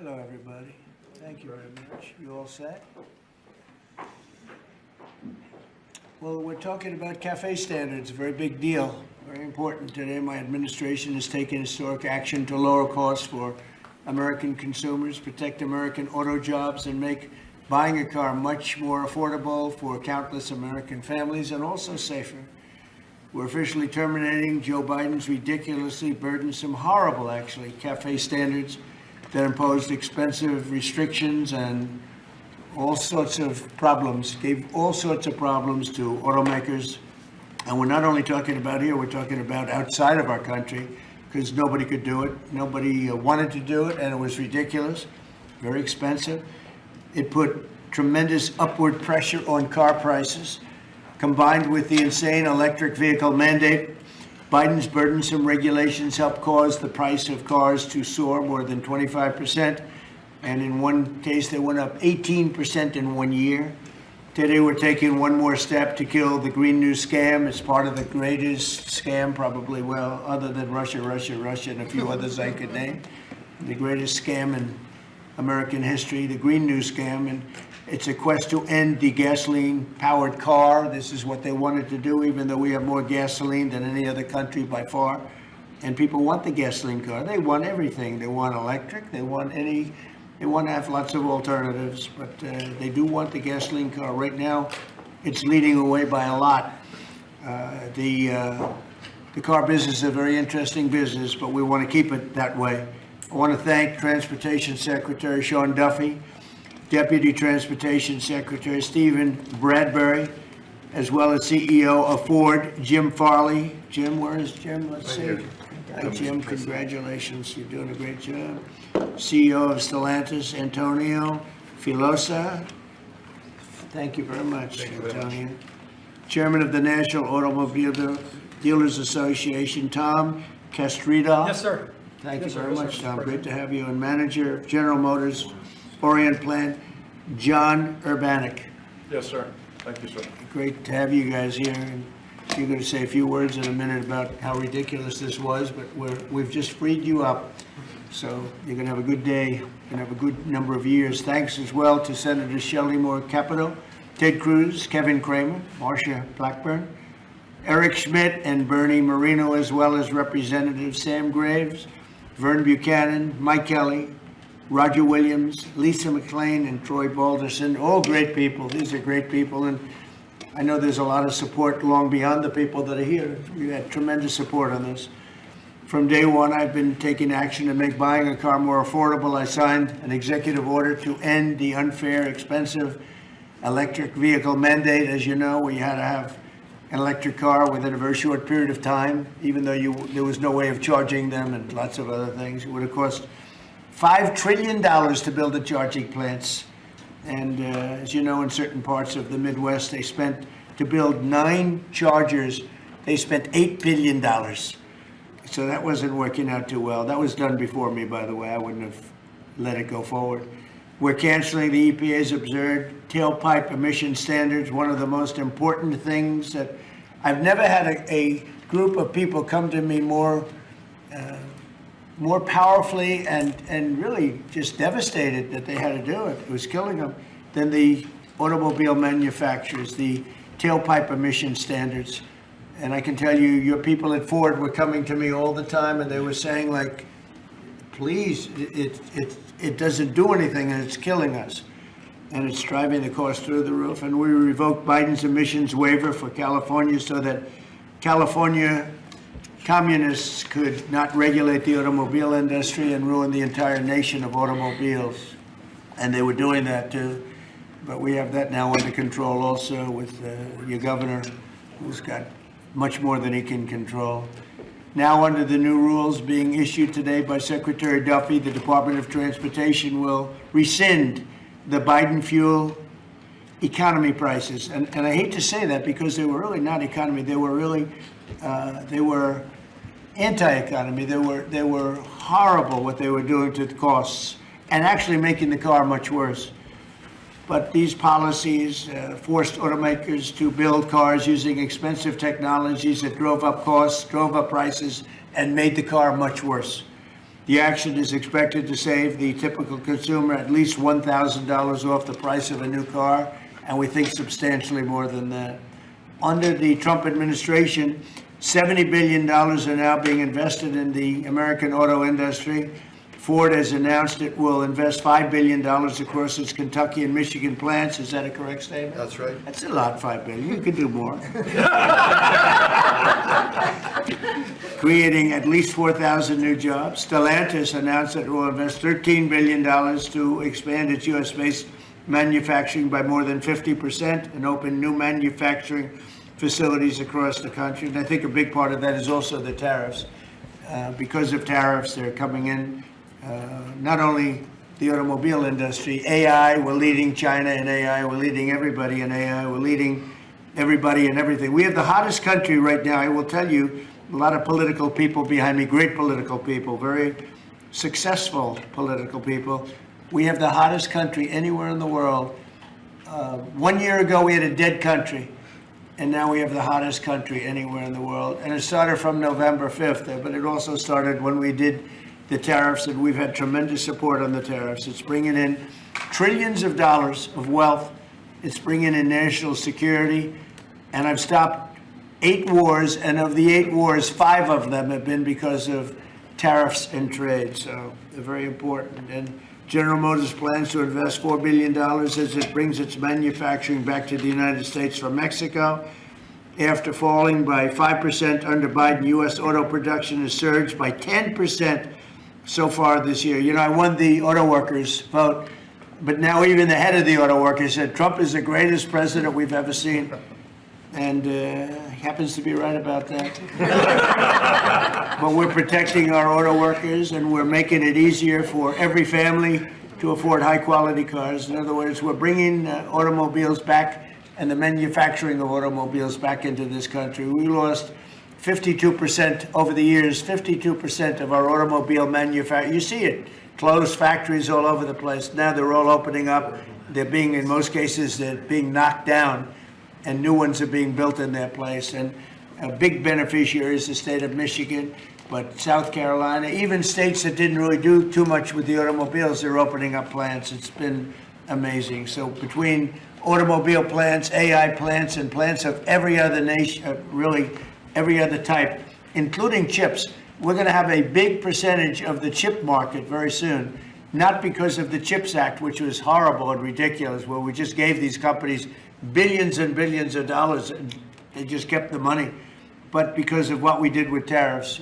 Hello, everybody. Thank you very much. You all set? Well, we're talking about CAFE standards, a very big deal, very important today. My administration has taken historic action to lower costs for American consumers, protect American auto jobs, and make buying a car much more affordable for countless American families and also safer. We're officially terminating Joe Biden's ridiculously burdensome, horrible, actually, CAFE standards that imposed expensive restrictions and all sorts of problems, gave all sorts of problems to automakers. And we're not only talking about here, we're talking about outside of our country, because nobody could do it. Nobody wanted to do it, and it was ridiculous, very expensive. It put tremendous upward pressure on car prices. Combined with the insane electric vehicle mandate, Biden's burdensome regulations helped cause the price of cars to soar more than 25%. And in one case, they went up 18% in 1 year. Today, we're taking one more step to kill the Green New scam. It's part of the greatest scam, probably, well, other than Russia, and a few others I could name. The greatest scam in American history, the Green New scam. And it's a quest to end the gasoline-powered car. This is what they wanted to do, even though we have more gasoline than any other country by far. And people want the gasoline car. They want everything. They want electric. They want to have lots of alternatives, but they do want the gasoline car. Right now, it's leading away by a lot. The car business is a very interesting business, but we want to keep it that way. I want to thank Transportation Secretary Sean Duffy, Deputy Transportation Secretary Stephen Bradbury, as well as CEO of Ford, Jim Farley. Jim, where is Jim? Let's see. Hi, Jim. Congratulations. You're doing a great job. CEO of Stellantis, Antonio Filosa. Thank you very much, Antonio. Chairman of the National Automobile Dealers Association, Tom Castrida. Yes, sir. Thank you very much, Tom. Great to have you. And Manager of General Motors Orient Plant, John Urbanek. Yes, sir. Thank you, sir. Great to have you guys here. And you're going to say a few words in a minute about how ridiculous this was, but we've just freed you up. So you're going to have a good day. You're going to have a good number of years. Thanks as well to Senator Shelley Moore Capito, Ted Cruz, Kevin Cramer, Marsha Blackburn, Eric Schmidt, and Bernie Marino, as well as Representatives Sam Graves, Vern Buchanan, Mike Kelly, Roger Williams, Lisa McLean, and Troy Balderson. All great people. These are great people. And I know there's a lot of support long beyond the people that are here. We had tremendous support on this. From day one, I've been taking action to make buying a car more affordable. I signed an executive order to end the unfair, expensive electric vehicle mandate. As you know, we had to have an electric car within a very short period of time, even though there was no way of charging them and lots of other things. It would have cost $5 trillion to build the charging plants. And as you know, in certain parts of the Midwest, they spent, to build 9 chargers, they spent $8 billion. So that wasn't working out too well. That was done before me, by the way. I wouldn't have let it go forward. We're canceling the EPA's absurd tailpipe emission standards, one of the most important things that I've never had a group of people come to me more powerfully and really just devastated that they had to do it. It was killing them, than the automobile manufacturers, the tailpipe emission standards. And I can tell you, your people at Ford were coming to me all the time, and they were saying, like, please, it doesn't do anything, and it's killing us. And it's driving the cost through the roof. And we revoked Biden's emissions waiver for California so that California communists could not regulate the automobile industry and ruin the entire nation of automobiles. And they were doing that too. But we have that now under control also with your governor, who's got much more than he can control. Now, under the new rules being issued today by Secretary Duffy, the Department of Transportation will rescind the Biden fuel economy prices. And I hate to say that because they were really not economy. They were really, they were anti-economy. They were horrible what they were doing to the costs and actually making the car much worse. But these policies forced automakers to build cars using expensive technologies that drove up costs, drove up prices, and made the car much worse. The action is expected to save the typical consumer at least $1,000 off the price of a new car, and we think substantially more than that. Under the Trump administration, $70 billion are now being invested in the American auto industry. Ford has announced it will invest $5 billion across its Kentucky and Michigan plants. Is that a correct statement? That's right. That's a lot, $5 billion. You could do more. Creating at least 4,000 new jobs. Stellantis announced that it will invest $13 billion to expand its U.S.-based manufacturing by more than 50% and open new manufacturing facilities across the country. And I think a big part of that is also the tariffs. Because of tariffs, they're coming in, not only the automobile industry, AI, we're leading China in AI, we're leading everybody in AI, we're leading everybody in everything. We have the hottest country right now. I will tell you, a lot of political people behind me, great political people, very successful political people. We have the hottest country anywhere in the world. 1 year ago, we had a dead country, and now we have the hottest country anywhere in the world. And it started from November 5th, but it also started when we did the tariffs, and we've had tremendous support on the tariffs. It's bringing in trillions of dollars of wealth. It's bringing in national security. And I've stopped 8 wars, and of the 8 wars, 5 of them have been because of tariffs and trade. So they're very important. And General Motors plans to invest $4 billion as it brings its manufacturing back to the United States from Mexico. After falling by 5% under Biden, U.S. auto production has surged by 10% so far this year. You know, I won the auto workers vote, but now even the head of the auto workers said Trump is the greatest president we've ever seen. And he happens to be right about that. But we're protecting our auto workers, and we're making it easier for every family to afford high-quality cars. In other words, we're bringing automobiles back and the manufacturing of automobiles back into this country. We lost 52% over the years, 52% of our automobile manufacturing. You see it, closed factories all over the place. Now they're all opening up. They're being, in most cases, they're being knocked down, and new ones are being built in their place. And a big beneficiary is the state of Michigan, but South Carolina, even states that didn't really do too much with the automobiles, they're opening up plants. It's been amazing. So between automobile plants, AI plants, and plants of every other nation, really every other type, including chips, we're going to have a big percentage of the chip market very soon. Not because of the CHIPS Act, which was horrible and ridiculous, where we just gave these companies billions and billions of dollars and they just kept the money, but because of what we did with tariffs.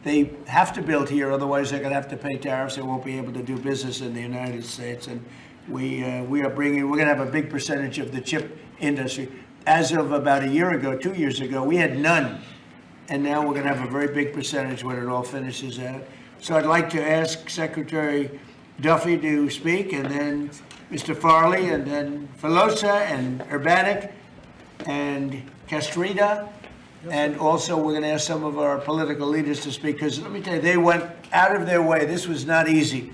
They have to build here, otherwise they're going to have to pay tariffs. They won't be able to do business in the United States. And we're going to have a big percentage of the chip industry. As of about a year ago, 2 years ago, we had none. And now we're going to have a very big percentage when it all finishes out. So I'd like to ask Secretary Duffy to speak, and then Mr. Farley, and then Filosa, and Urbanik, and Castrita. And also, we're going to ask some of our political leaders to speak, because let me tell you, they went out of their way. This was not easy.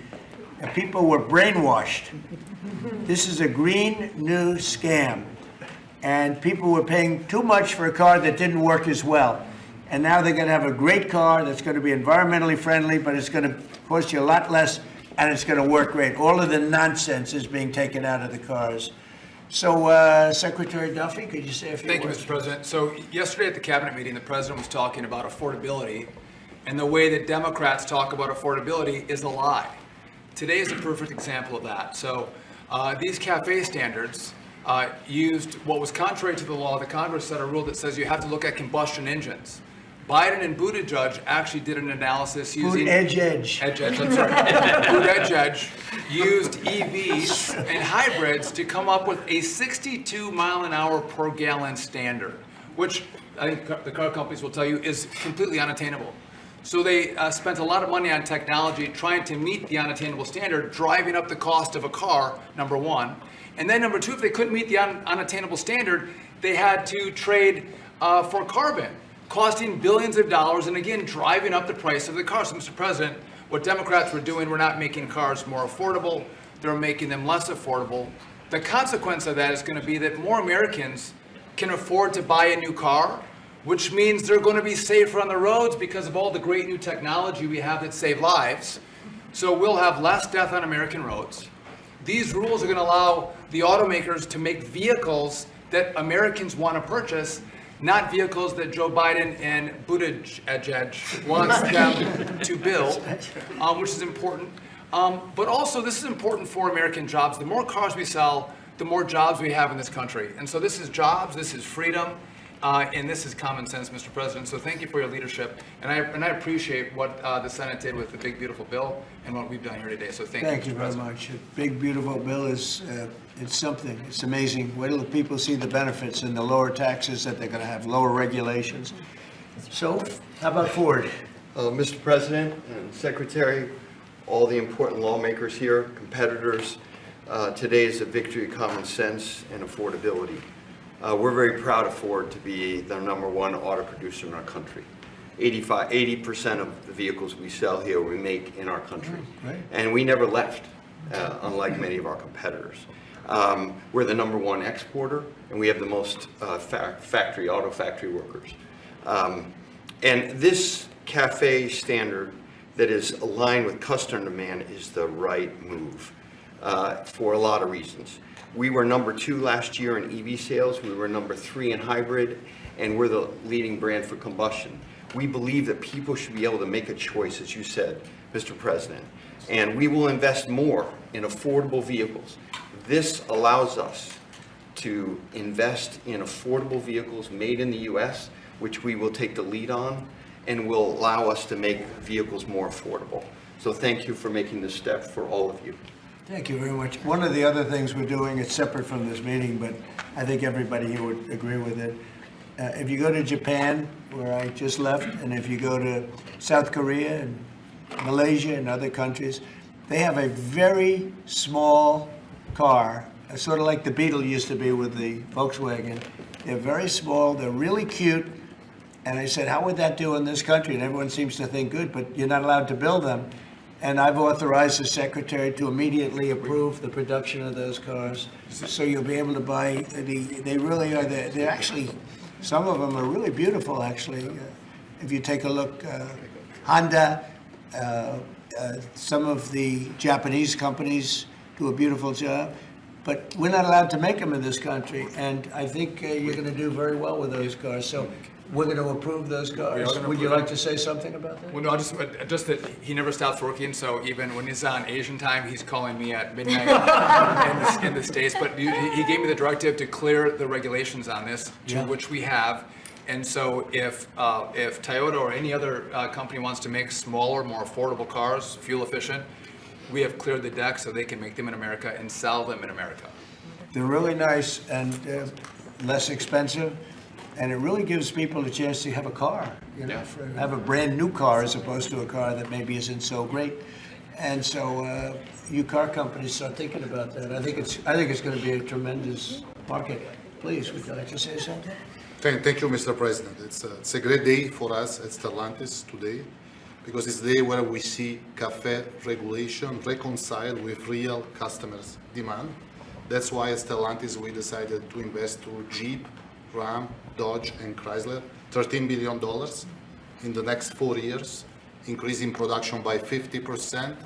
And people were brainwashed. This is a green new scam. And people were paying too much for a car that didn't work as well. And now they're going to have a great car that's going to be environmentally friendly, but it's going to cost you a lot less, and it's going to work great. All of the nonsense is being taken out of the cars. So, Secretary Duffy, could you say a few words? Thank you, Mr. President. So yesterday at the cabinet meeting, the president was talking about affordability, and the way that Democrats talk about affordability is a lie. Today is a perfect example of that. So these CAFE standards used what was contrary to the law. The Congress set a rule that says you have to look at combustion engines. Biden and Buttigieg actually did an analysis using... Edge. I'm sorry. Buttigieg used EVs and hybrids to come up with a 62 mile an hour per gallon standard, which I think the car companies will tell you is completely unattainable. So they spent a lot of money on technology trying to meet the unattainable standard, driving up the cost of a car, number one. And then number two, if they couldn't meet the unattainable standard, they had to trade for carbon, costing billions of dollars, and again, driving up the price of the car. So, Mr. President, what Democrats were doing were not making cars more affordable, they're making them less affordable. The consequence of that is going to be that more Americans can afford to buy a new car, which means they're going to be safer on the roads because of all the great new technology we have that save lives. So we'll have less death on American roads. These rules are going to allow the automakers to make vehicles that Americans want to purchase, not vehicles that Joe Biden and Buttigieg wants them to build, which is important. But also, this is important for American jobs. The more cars we sell, the more jobs we have in this country. And so this is jobs, this is freedom, and this is common sense, Mr. President. So thank you for your leadership. And I appreciate what the Senate did with the big, beautiful bill and what we've done here today. So thank you, Thank you Mr. very President. much. A big, beautiful bill is, it's something. It's amazing. Wait till the people see the benefits and the lower taxes that they're going to have, lower regulations. So, how about Ford? Mr. President and Secretary, all the important lawmakers here, competitors, today is a victory of common sense and affordability. We're very proud of Ford to be the #1 auto producer in our country. 80% of the vehicles we sell here we make in our country. Great. And we never left, unlike many of our competitors. We're the #1 exporter, and we have the most auto factory workers. And this CAFE standard that is aligned with customer demand is the right move for a lot of reasons. We were #2 last year in EV sales, we were #3 in hybrid, and we're the leading brand for combustion. We believe that people should be able to make a choice, as you said, Mr. President, and we will invest more in affordable vehicles. This allows us to invest in affordable vehicles made in the U.S., which we will take the lead on, and will allow us to make vehicles more affordable. So thank you for making this step for all of you. Thank you very much. One of the other things we're doing, it's separate from this meeting, but I think everybody here would agree with it. If you go to Japan, where I just left, and if you go to South Korea and Malaysia and other countries, they have a very small car, sort of like the Beetle used to be with the Volkswagen. They're very small, they're really cute. And I said, how would that do in this country? And everyone seems to think good, but you're not allowed to build them. And I've authorized the secretary to immediately approve the production of those cars. So you'll be able to buy, they really are, they're actually, some of them are really beautiful, actually. If you take a look, Honda, some of the Japanese companies do a beautiful job. But we're not allowed to make them in this country. And I think you're going to do very well with those cars. So we're going to approve those cars. Would you like to say something about that? Well, no, just that he never stops working, so even when he's on Asian time, he's calling me at midnight in the States. But he gave me the directive to clear the regulations on this, which we have. And so if Toyota or any other company wants to make smaller, more affordable cars, fuel efficient, we have cleared the deck so they can make them in America and sell them in America. They're really nice and less expensive. And it really gives people a chance to have a car, have a brand new car as opposed to a car that maybe isn't so great. And so you car companies start thinking about that. I think it's going to be a tremendous market. Please, would you like to say something? Thank you, Mr. President. It's a great day for us at Stellantis today, because it's the day where we see CAFE regulation reconciled with real customers' demand. That's why at Stellantis we decided to invest through Jeep, Ram, Dodge, and Chrysler $13 billion in the next 4 years, increasing production by 50%,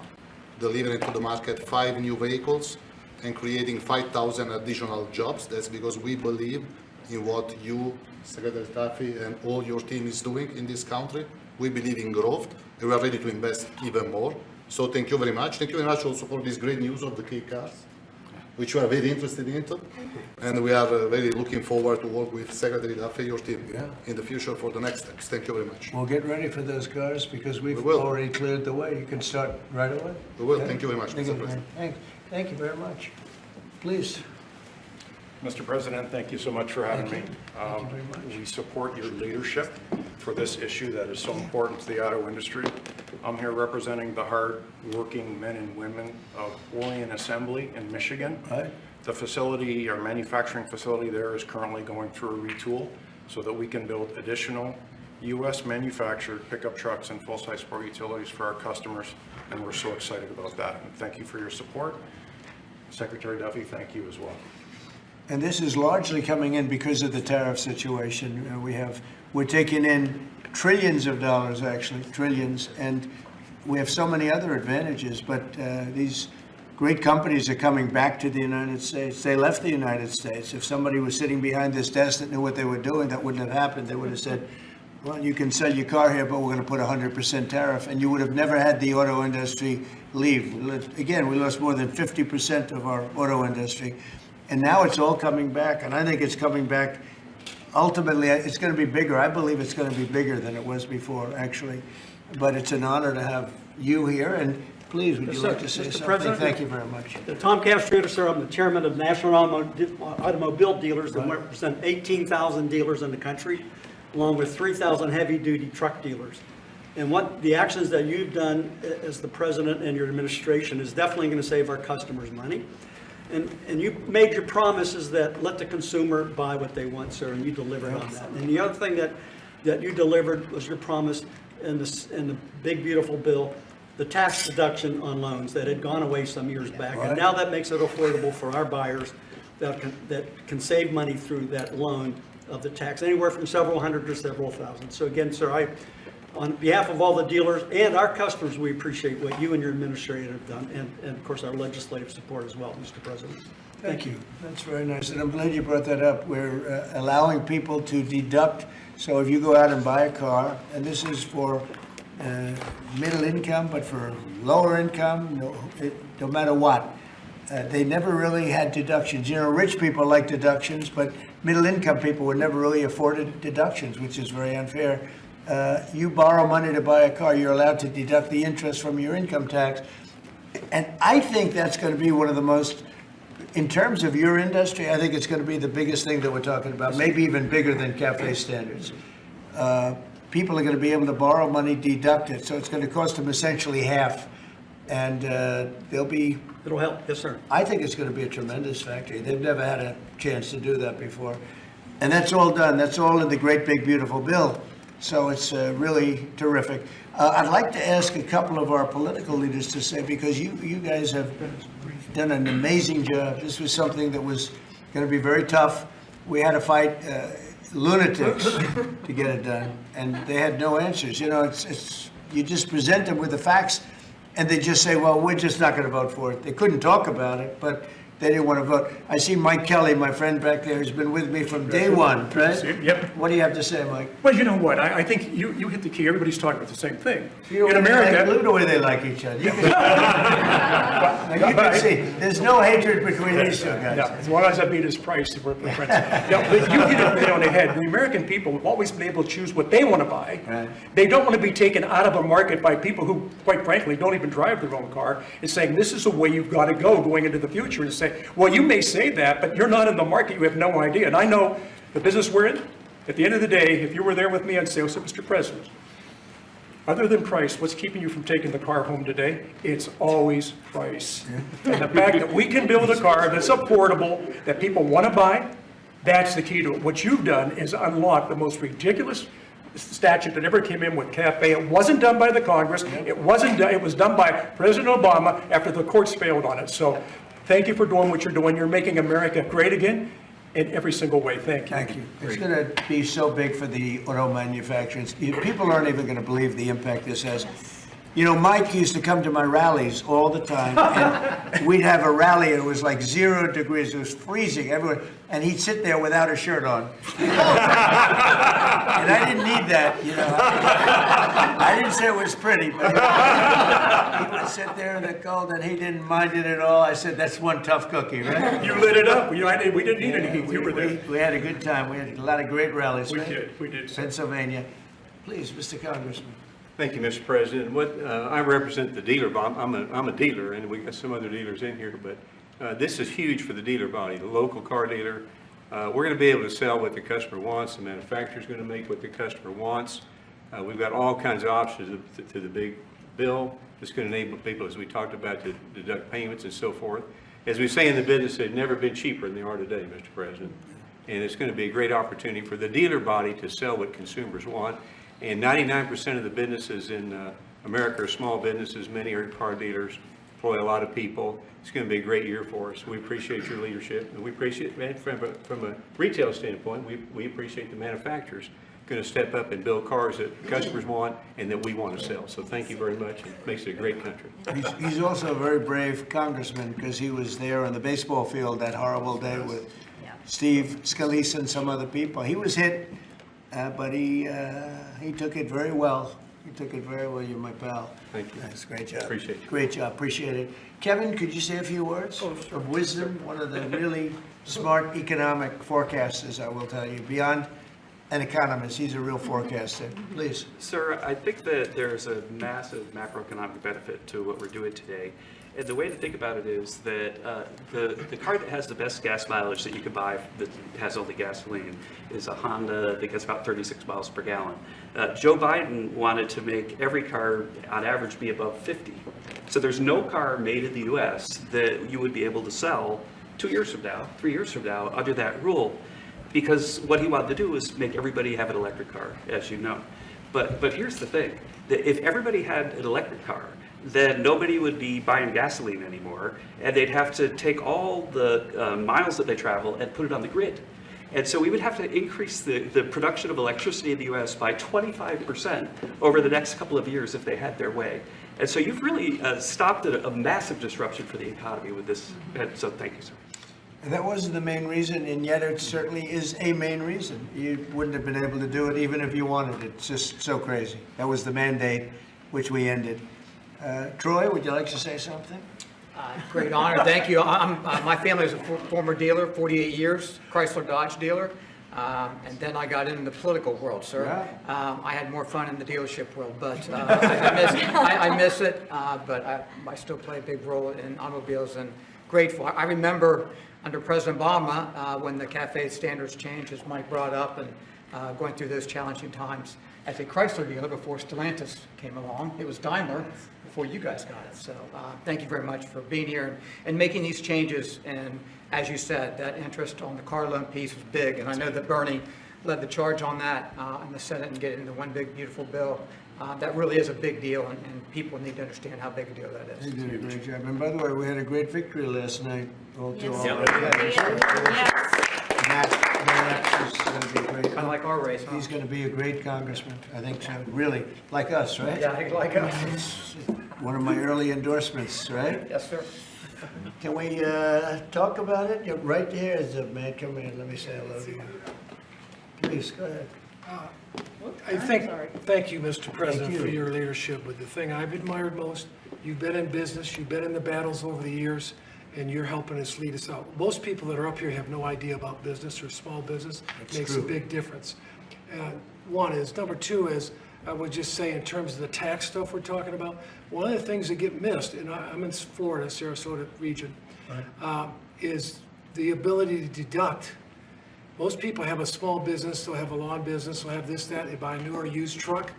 delivering to the market 5 new vehicles, and creating 5,000 additional jobs. That's because we believe in what you, Secretary Taffy, and all your team is doing in this country. We believe in growth, and we are ready to invest even more. So thank you very much. Thank you very much also for this great news of the K cars, which we are very interested in, and we are very looking forward to work with Secretary Duffy, your team, in the future for the next steps. Thank you very much. We'll get ready for those cars because we've We will. already cleared the way. You can start right away. We will. Okay? Thank you very much, Mr. President. Thank you very much. Please. Mr. President, thank you so much for having me. Thank you very much. We support your leadership for this issue that is so important to the auto industry. I'm here representing the hard-working men and women of Orion Assembly in Michigan. Right. The facility, our manufacturing facility there is currently going through a retool so that we can build additional U.S. manufactured pickup trucks and full-size sport utilities for our customers, and we're so excited about that. And thank you for your support. Secretary Duffy, thank you as well. And this is largely coming in because of the tariff situation. We're taking in trillions of dollars, actually, trillions, and we have so many other advantages, but these great companies are coming back to the United States. They left the United States. If somebody was sitting behind this desk that knew what they were doing, that wouldn't have happened. They would have said, well, you can sell your car here, but we're going to put 100% tariff, and you would have never had the auto industry leave. Again, we lost more than 50% of our auto industry, and now it's all coming back, and I think it's coming back. Ultimately, it's going to be bigger. I believe it's going to be bigger than it was before, actually. But it's an honor to have you here, and please, would you like to say Mr. something? President? Thank you very much. Tom Castrator, sir, I'm the chairman of National Automobile Dealers that represent 18,000 dealers in the country, along with 3,000 heavy-duty truck dealers. And what the actions that you've done as the president and your administration is definitely going to save our customers money. And you made your promises that let the consumer buy what they want, sir, and you delivered on that. And the other thing that you delivered was your promise in the big, beautiful bill, the tax deduction on loans that had gone away some years back. And now that makes it affordable for our buyers that can save money through that loan of the tax, anywhere from several hundred to several thousand. So again, sir, on behalf of all the dealers and our customers, we appreciate what you and your administration have done, and of course our legislative support as well, Mr. President. Thank you. That's very nice, and I'm glad you brought that up. We're allowing people to deduct. So if you go out and buy a car, and this is for middle income, but for lower income, no matter what, they never really had deductions. You know, rich people like deductions, but middle income people were never really afforded deductions, which is very unfair. You borrow money to buy a car, you're allowed to deduct the interest from your income tax. And I think that's going to be one of the most, in terms of your industry, I think it's going to be the biggest thing that we're talking about, maybe even bigger than cafe standards. People are going to be able to borrow money, deduct it, so it's going to cost them essentially half. And they'll be... It'll help, yes, sir. I think it's going to be a tremendous factory. They've never had a chance to do that before. And that's all done. That's all in the great, big, beautiful bill. So it's really terrific. I'd like to ask a couple of our political leaders to say, because you guys have done an amazing job. This was something that was going to be very tough. We had to fight lunatics to get it done, and they had no answers. You know, it's you just present them with the facts, and they just say, well, we're just not going to vote for it. They couldn't talk about it, but they didn't want to vote. I see Mike Kelly, my friend back there, who's been with me from day one, right? Yep. What do you have to say, Mike? Well, you know what? I think you hit the key. Everybody's talking about the same thing. You In know, they America, the way they like each other. You can, now, you can see, there's no hatred between these two guys. yeah, as long as I beat his price, we're friends. Yeah, but you hit it on the head. The American people have always been able to choose what they want to buy. Right. They don't want to be taken out of a market by people who, quite frankly, don't even drive their own car, and saying this is the way you've got to go going into the future, and say, well, you may say that, but you're not in the market, you have no idea. And I know the business we're in, at the end of the day, if you were there with me, I'd say, so Mr. President, other than price, what's keeping you from taking the car home today? It's always price. And the fact that we can build a car that's affordable, that people want to buy, that's the key to it. What you've done is unlock the most ridiculous statute that ever came in with CAFE. It wasn't done by the Congress. It was done by President Obama after the courts failed on it. So thank you for doing what you're doing. You're making America great again in every single way. Thank you. Thank you. It's going to be so big for the auto manufacturers. People aren't even going to believe the impact this has. You know, Mike used to come to my rallies all the time, and we'd have a rally, and it was like 0 degrees. It was freezing everywhere, and he'd sit there without a shirt on. And I didn't need that, you know. I didn't say it was pretty, but he would sit there in the cold, and he didn't mind it at all. I said, that's one tough cookie, right? You lit it up. We didn't need any heat. You were there. We had a good time. We had a lot of great rallies. We right? did. Pennsylvania. Please, Mr. Congressman. Thank you, Mr. President. I represent the dealer. I'm a dealer, and we got some other dealers in here, but this is huge for the dealer body, the local car dealer. We're going to be able to sell what the customer wants. The manufacturer's going to make what the customer wants. We've got all kinds of options to the big bill. It's going to enable people, as we talked about, to deduct payments and so forth. As we say in the business, they've never been cheaper than they are today, Mr. President. And it's going to be a great opportunity for the dealer body to sell what consumers want. And 99% of the businesses in America are small businesses. Many are car dealers. employ a lot of people. It's going to be a great year for us. We appreciate your leadership, and we appreciate, man, from a retail standpoint, we appreciate the manufacturers going to step up and build cars that customers want and that we want to sell. So thank you very much. It makes it a great country. He's also a very brave congressman because he was there on the baseball field that horrible day with Steve Scalise and some other people. He was hit, but he took it very well. He took it very well. You're my pal. Thank you. That's a great job. Appreciate it. Great job. Appreciate it. Kevin, could you say a few words of wisdom? One of the really smart economic forecasters, I will tell you, beyond an economist. He's a real forecaster. Please. Sir, I think that there's a massive macroeconomic benefit to what we're doing today. And the way to think about it is that the car that has the best gas mileage that you could buy that has only gasoline is a Honda that gets about 36 miles per gallon. Joe Biden wanted to make every car on average be above 50. So there's no car made in the U.S. that you would be able to sell 2 years from now, 3 years from now under that rule. Because what he wanted to do was make everybody have an electric car, as you know. But here's the thing, that if everybody had an electric car, then nobody would be buying gasoline anymore, and they'd have to take all the miles that they travel and put it on the grid. And so we would have to increase the production of electricity in the U.S. by 25% over the next couple of years if they had their way. And so you've really stopped a massive disruption for the economy with this. And so thank you, sir. That wasn't the main reason, and yet it certainly is a main reason. You wouldn't have been able to do it even if you wanted it. It's just so crazy. That was the mandate, which we ended. Troy, would you like to say something? Great honor, thank you. My family is a former dealer, 48 years, Chrysler Dodge dealer. And then I got into the political world, sir. Yeah. I had more fun in the dealership world, but I miss it, but I still play a big role in automobiles and grateful. I remember under President Obama, when the CAFE standards changed, as Mike brought up, and going through those challenging times as a Chrysler dealer before Stellantis came along. It was Daimler before you guys got it. So thank you very much for being here and making these changes. And as you said, that interest on the car loan piece was big. And I know that Bernie led the charge on that in the Senate and get it into one big, beautiful bill. That really is a big deal, and people need to understand how big a deal that is. You did a great job. And by the way, we had a great victory last night. Yes. Matt is going to be great. Kind of like our race, huh? He's going to be a great congressman, I think so. Really, like us, right? Yeah, like us. It's one of my early endorsements, right? Yes, sir. Can we talk about it? You're right there is a man. Come in, let me say hello to you. Please, go ahead. Thank you, Mr. President, you. for your leadership. But the thing I've admired most, you've been in business, you've been in the battles over the years, and you're helping us lead us out. Most people that are up here have no idea about business or small business. It makes a big difference. One is. Number two is, I would just say in terms of the tax stuff we're talking about, one of the things that get missed, and I'm in Florida, Sarasota region, is the ability to deduct. Most people have a small business, they'll have a lawn business, they'll have this, that, they buy a new or used truck.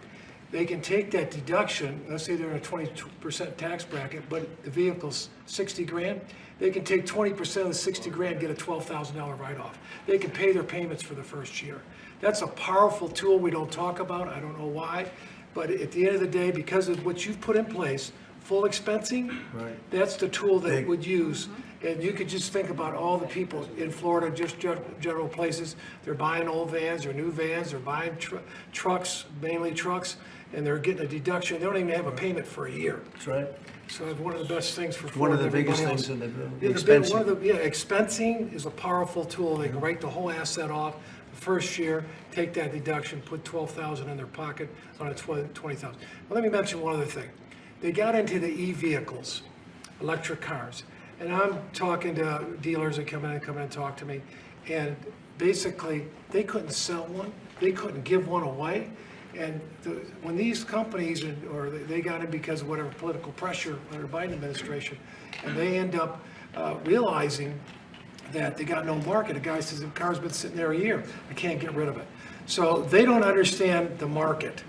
They can take that deduction, let's say they're in a 20% tax bracket, but the vehicle's 60 grand, they can take 20% of the 60 grand, get a $12,000 write-off. They can pay their payments for the first year. That's a powerful tool we don't talk about, I don't know why, but at the end of the day, because of what you've put in place, full expensing, that's the tool that would use. And you could just think about all the people in Florida, just general places, they're buying old vans or new vans, they're buying trucks, mainly trucks, and they're getting a deduction. They don't even have a payment for a year. That's right. So it's one of the best things for One Florida. of the biggest everybody things in the else. Expensing is a powerful tool. They can write the whole asset off the first year, take that deduction, put $12,000 in their pocket on a $20,000. Well, let me mention one other thing. They got into the e-vehicles, electric cars. And I'm talking to dealers that come in and talk to me, and basically, they couldn't sell one, they couldn't give one away. And when these companies, or they got in because of whatever political pressure under the Biden administration, and they end up realizing that they got no market. A guy says, the car's been sitting there a year, I can't get rid of it. So they don't understand the market.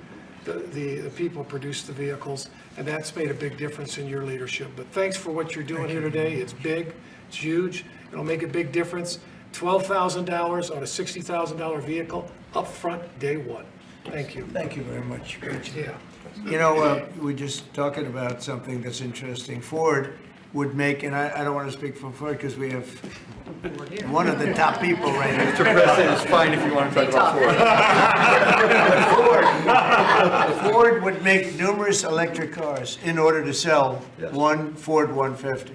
The people produce the vehicles, and that's made a big difference in your leadership. But thanks for what you're doing here today. It's big, it's huge, it'll make a big difference. $12,000 on a $60,000 vehicle up front day one. Thank you. Thank you very much. Great job. Yeah. You know, we're just talking about something that's interesting. Ford would make, and I don't want to speak for Ford because we have one of the top people right here. Mr. President, it's fine if you want to talk about Ford. Ford would make numerous electric cars in order to sell Yes. one Ford 150.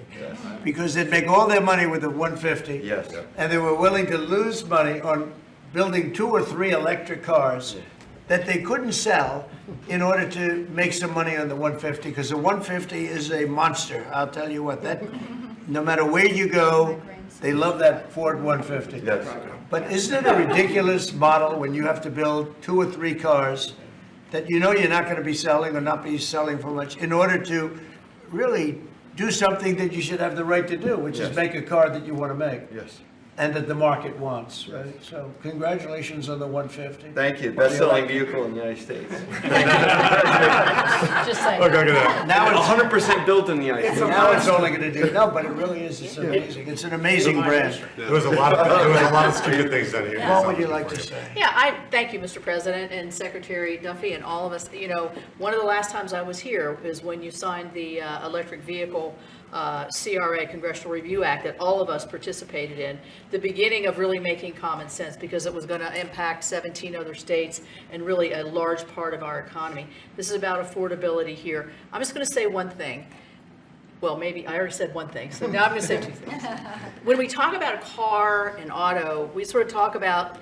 Because they'd make all their money with the 150. Yes. And they were willing to lose money on building 2 or 3 electric cars that they couldn't sell in order to make some money on the 150, because the 150 is a monster. I'll tell you what, that, no matter where you go, they love that Ford 150. Yes. But isn't it a ridiculous model when you have to build 2 or 3 cars that you know you're not going to be selling or not be selling for much in order to really do something that you should have the right to do, which is Yes. make a car that you want to make Yes. and that the market wants, right? So congratulations on the 150. Thank you. Best-selling vehicle in the United States. Just saying. Now it's, 100% built in the United States. now it's only going to do, no, but it really is, it's amazing. It's an amazing brand. There was a lot of stupid things done here. What would you like to say? Yeah, I thank you, Mr. President, and Secretary Duffy, and all of us. You know, one of the last times I was here is when you signed the electric vehicle CRA, Congressional Review Act, that all of us participated in, the beginning of really making common sense, because it was going to impact 17 other states and really a large part of our economy. This is about affordability here. I'm just going to say one thing. Well, maybe, I already said one thing, so now I'm going to say 2 things. When we talk about a car and auto, we sort of talk about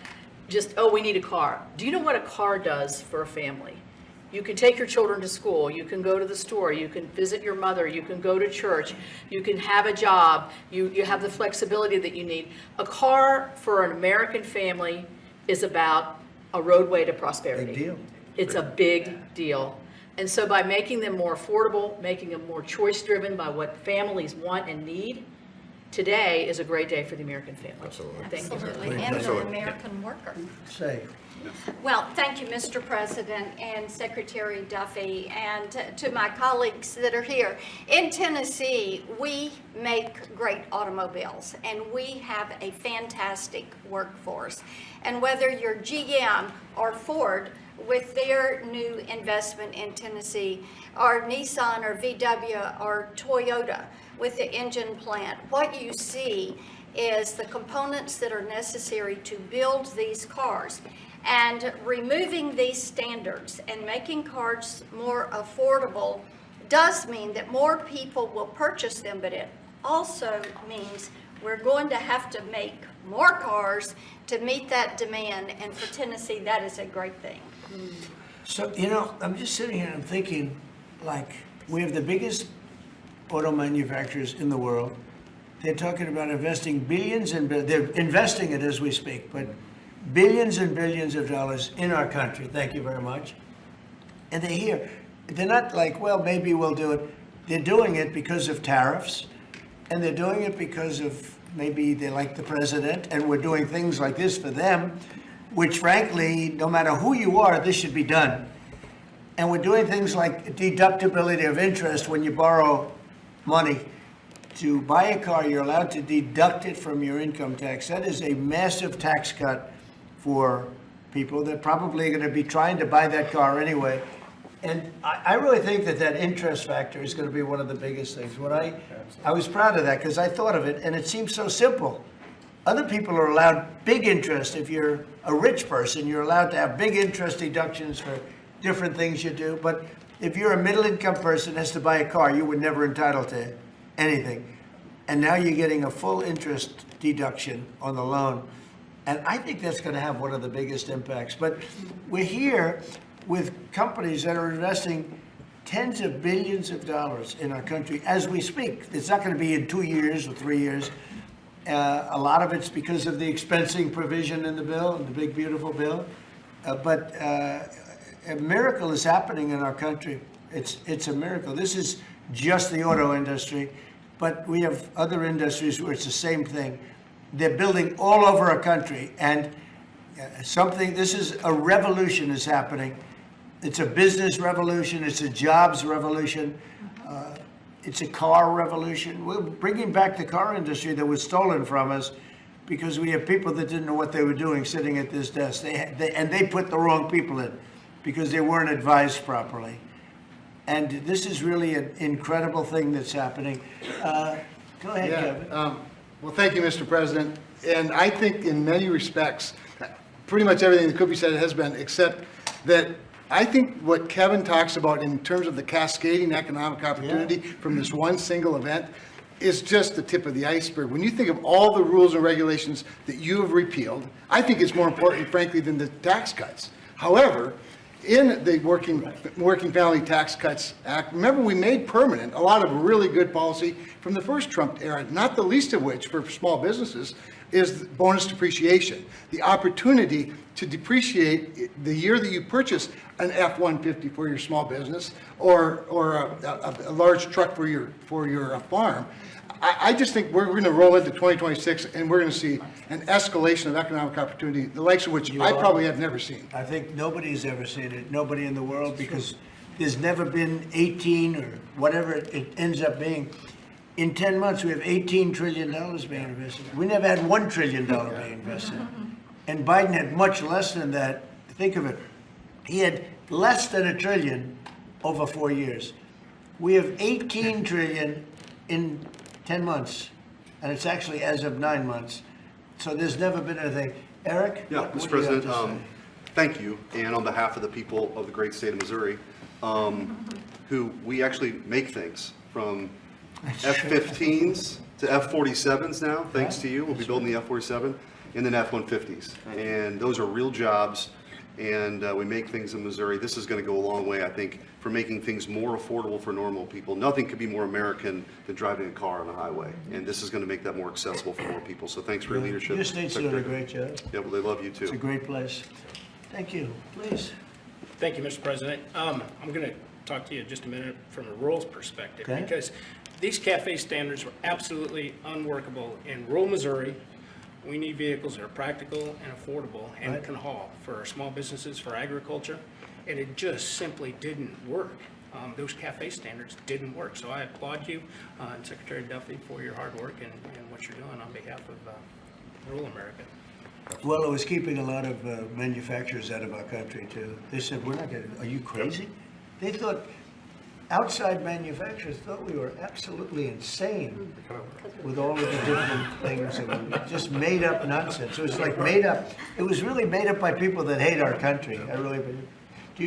just, oh, we need a car. Do you know what a car does for a family? You can take your children to school, you can go to the store, you can visit your mother, you can go to church, you can have a job, you have the flexibility that you need. A car for an American family is about a roadway to prosperity. Big deal. It's a big deal. And so by making them more affordable, making them more choice-driven by what families want and need, today is a great day for the American family. Absolutely. Thank you. Absolutely, and the American worker. Say. Well, thank you, Mr. President and Secretary Duffy, and to my colleagues that are here. In Tennessee, we make great automobiles, and we have a fantastic workforce. And whether you're GM or Ford, with their new investment in Tennessee, or Nissan or VW or Toyota with the engine plant, what you see is the components that are necessary to build these cars. And removing these standards and making cars more affordable does mean that more people will purchase them, but it also means we're going to have to make more cars to meet that demand, and for Tennessee, that is a great thing. So, you know, I'm just sitting here and I'm thinking, like, we have the biggest auto manufacturers in the world. They're talking about investing billions and they're investing it as we speak, but billions and billions of dollars in our country. Thank you very much. And they're here. They're not like, well, maybe we'll do it. They're doing it because of tariffs, and they're doing it because of maybe they like the president, and we're doing things like this for them, which frankly, no matter who you are, this should be done. And we're doing things like deductibility of interest when you borrow money. To buy a car, you're allowed to deduct it from your income tax. That is a massive tax cut for people that probably are going to be trying to buy that car anyway. And I really think that that interest factor is going to be one of the biggest things. When I was proud of that because I thought of it, and it seems so simple. Other people are allowed big interest. If you're a rich person, you're allowed to have big interest deductions for different things you do. But if you're a middle-income person that has to buy a car, you were never entitled to anything. And now you're getting a full interest deduction on the loan. And I think that's going to have one of the biggest impacts. But we're here with companies that are investing tens of billions of dollars in our country as we speak. It's not going to be in 2 years or 3 years. A lot of it's because of the expensing provision in the bill, in the big, beautiful bill. But a miracle is happening in our country. It's a miracle. This is just the auto industry, but we have other industries where it's the same thing. They're building all over our country, and this is a revolution is happening. It's a business revolution. It's a jobs revolution. It's a car revolution. We're bringing back the car industry that was stolen from us because we have people that didn't know what they were doing sitting at this desk. And they put the wrong people in because they weren't advised properly. And this is really an incredible thing that's happening. Go ahead, Kevin. Well, thank you, Mr. President. And I think in many respects, pretty much everything that could be said has been, except that I think what Kevin talks about in terms of the cascading economic opportunity from this one single event is just the tip of the iceberg. When you think of all the rules and regulations that you have repealed, I think it's more important, frankly, than the tax cuts. However, in the Working Family Tax Cuts Act, remember, we made permanent a lot of really good policy from the first Trump era, not the least of which for small businesses is bonus depreciation, the opportunity to depreciate the year that you purchase an F-150 for your small business or a large truck for your farm. I just think we're going to roll into 2026 and we're going to see an escalation of economic opportunity, the likes of which I probably have never seen. I think nobody's ever seen it, nobody in the world, because there's never been 18 or whatever it ends up being. In 10 months, we have $18 trillion being invested. We never had $1 trillion being invested. And Biden had much less than that. Think of it. He had less than $1 trillion over 4 years. We have $18 trillion in 10 months, and it's actually as of 9 months. So there's never been anything. Eric? Yeah, Mr. President, thank you. And on behalf of the people of the great state of Missouri, who we actually make things from F-15s to F-47s now, thanks to you. We'll be building the F-47 and then F-150s. And those are real jobs, and we make things in Missouri. This is going to go a long way, I think, for making things more affordable for normal people. Nothing could be more American than driving a car on the highway, and this is going to make that more accessible for more people. So thanks for your leadership. Your state's doing a great job. Yeah, well, they love you too. It's a great place. Thank you. Please. Thank you, Mr. President. I'm going to talk to you just a minute from a rural perspective, Okay. because these CAFE standards were absolutely unworkable in rural Missouri. We need vehicles that are practical and affordable and Right. can haul for our small businesses, for agriculture, and it just simply didn't work. Those CAFE standards didn't work. So I applaud you and Secretary Duffy for your hard work and what you're doing on behalf of rural America. Well, it was keeping a lot of manufacturers out of our country, too. They said, we're not going to, are you crazy? They thought, outside manufacturers thought we were absolutely insane with all of the different things. And just made up nonsense. It was like made up. It was really made up by people that hate our country. I really believe.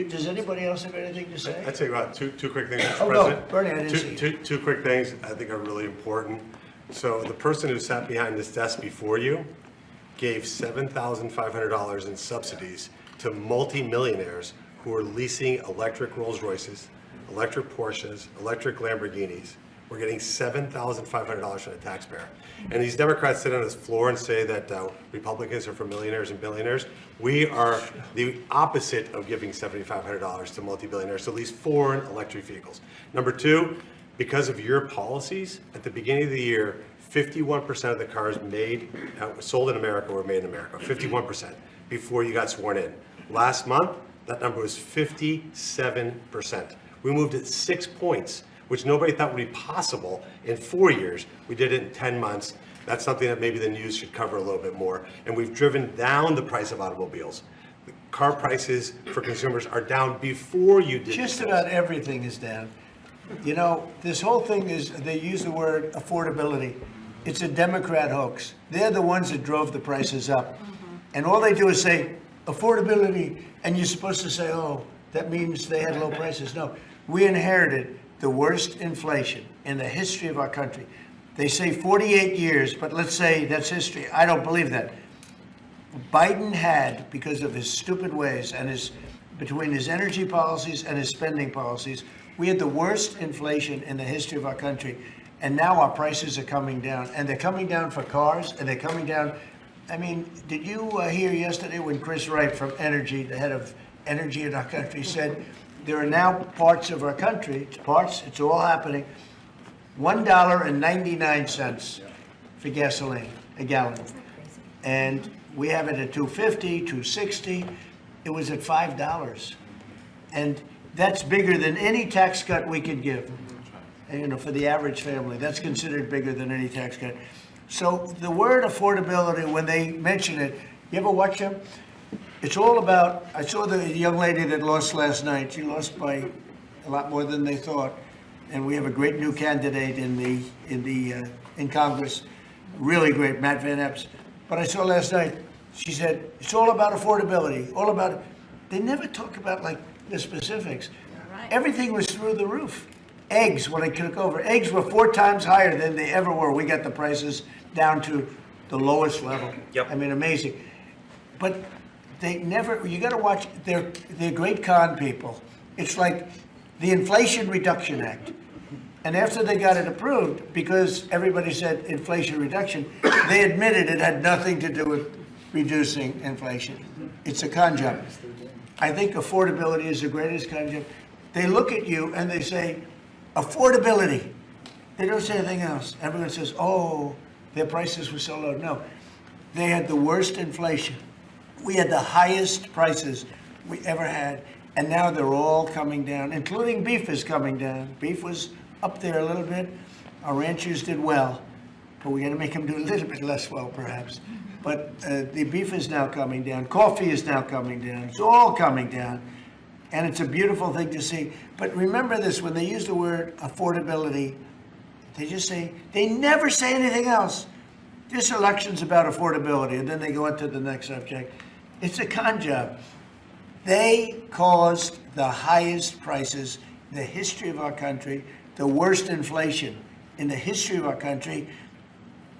Does anybody else have anything to say? I'd say about two quick things, Mr. Oh, no, President. Bernie, I didn't see you. Two quick things I think are really important. So the person who sat behind this desk before you gave $7,500 in subsidies to multimillionaires who are leasing electric Rolls Royces, electric Porsches, electric Lamborghinis. We're getting $7,500 from the taxpayer. And these Democrats sit on this floor and say that Republicans are for millionaires and billionaires. We are the opposite of giving $7,500 to multi-billionaires to lease foreign electric vehicles. Number two, because of your policies, at the beginning of the year, 51% of the cars sold in America were made in America, 51%, before you got sworn in. Last month, that number was 57%. We moved it 6 points, which nobody thought would be possible in 4 years. We did it in 10 months. That's something that maybe the news should cover a little bit more. And we've driven down the price of automobiles. The car prices for consumers are down before you did Just this. about everything is down. You know, this whole thing is, they use the word affordability. It's a Democrat hoax. They're the ones that drove the prices up. And all they do is say, affordability, and you're supposed to say, oh, that means they had low prices. No, we inherited the worst inflation in the history of our country. They say 48 years, but let's say that's history. I don't believe that. Biden had, because of his stupid ways and between his energy policies and his spending policies, we had the worst inflation in the history of our country. And now our prices are coming down, and they're coming down for cars, and they're coming down. I mean, did you hear yesterday when Chris Wright from Energy, the head of energy in our country, said there are now parts of our country, it's all happening, $1.99 for gasoline, a gallon. And we have it at $2.50, $2.60. It was at $5. And that's bigger than any tax cut we could give. You know, for the average family, that's considered bigger than any tax cut. So the word affordability, when they mention it, you ever watch them? It's all about, I saw the young lady that lost last night. She lost by a lot more than they thought. And we have a great new candidate in Congress, really great, Matt Van Epps. But I saw last night, she said, it's all about affordability, all about, they never talk about like the specifics. Everything was through the roof. Eggs, when I took over, eggs were 4 times higher than they ever were. We got the prices down to the lowest level. Yep. I mean, amazing. But they never, you gotta watch, they're great con people. It's like the Inflation Reduction Act. And after they got it approved, because everybody said inflation reduction, they admitted it had nothing to do with reducing inflation. It's a con job. I think affordability is the greatest con job. They look at you and they say, affordability. They don't say anything else. Everyone says, oh, their prices were so low. No, they had the worst inflation. We had the highest prices we ever had, and now they're all coming down, including beef is coming down. Beef was up there a little bit. Our ranchers did well, but we got to make them do a little bit less well, perhaps. But the beef is now coming down. Coffee is now coming down. It's all coming down. And it's a beautiful thing to see. But remember this, when they use the word affordability, they just say, they never say anything else. This election's about affordability, and then they go into the next subject. It's a con job. They caused the highest prices in the history of our country, the worst inflation in the history of our country,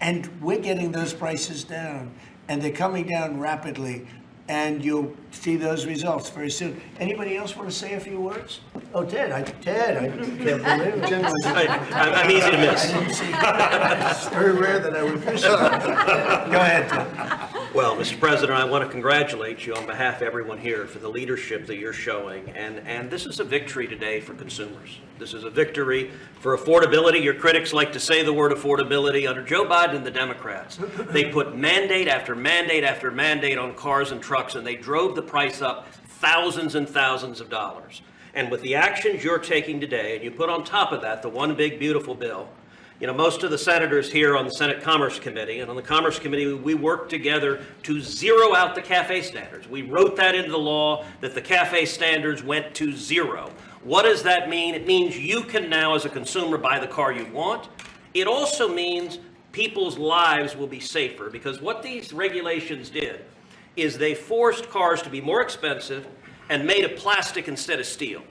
and we're getting those prices down, and they're coming down rapidly. And you'll see those results very soon. Anybody else want to say a few words? Oh, Ted, I can't believe it. I'm easy to miss. It's very rare that I would miss it. Go ahead, Ted. Well, Mr. President, I want to congratulate you on behalf of everyone here for the leadership that you're showing. And this is a victory today for consumers. This is a victory for affordability. Your critics like to say the word affordability. Under Joe Biden and the Democrats, they put mandate after mandate after mandate on cars and trucks, and they drove the price up thousands and thousands of dollars. And with the actions you're taking today, and you put on top of that the one big beautiful bill, you know, most of the senators here on the Senate Commerce Committee, and on the Commerce Committee, we worked together to zero out the CAFE standards. We wrote that into the law that the CAFE standards went to zero. What does that mean? It means you can now, as a consumer, buy the car you want. It also means people's lives will be safer, because what these regulations did is they forced cars to be more expensive and made of plastic instead of steel,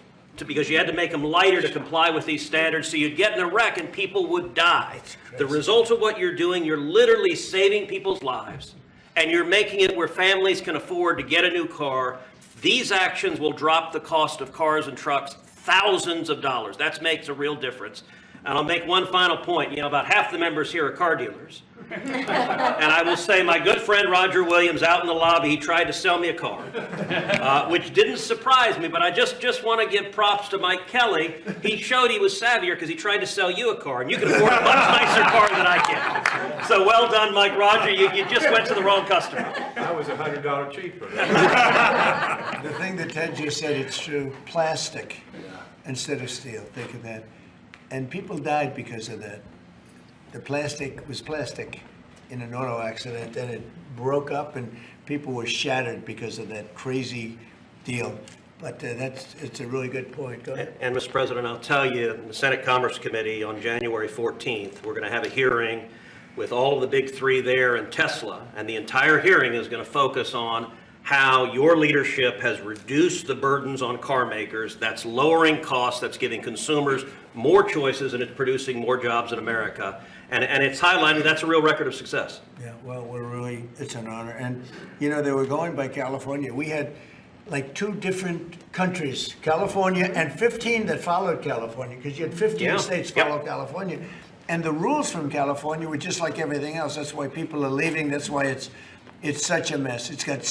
because you had to make them lighter to comply with these standards, so you'd get in a wreck and people would die. The result of what you're doing, you're literally saving people's lives, and you're making it where families can afford to get a new car. These actions will drop the cost of cars and trucks thousands of dollars. That makes a real difference. And I'll make one final point. You know, about half the members here are car dealers. And I will say my good friend Roger Williams out in the lobby, he tried to sell me a car, which didn't surprise me, but I just want to give props to Mike Kelly. He showed he was savvier because he tried to sell you a car, and you can afford a much nicer car than I can. So well done, Mike Roger. You just went to the wrong customer. That was $100 cheaper. The thing that Ted just said, it's true, plastic instead of steel, think of that. And people died because of that. The plastic was plastic in an auto accident, and it broke up, and people were shattered because of that crazy deal. But it's a really good point. Go ahead. And Mr. President, I'll tell you, in the Senate Commerce Committee on January 14th, we're going to have a hearing with all of the big three there and Tesla, and the entire hearing is going to focus on how your leadership has reduced the burdens on car makers. That's lowering costs, that's giving consumers more choices, and it's producing more jobs in America. And it's highlighting that's a real record of success. Yeah, well, it's an honor. And, you know, they were going by California. We had like 2 different countries, California and 15 that followed California, because you had 15 states follow California. And the rules from California were just like everything else. That's why people are leaving. That's why it's such a mess. It's got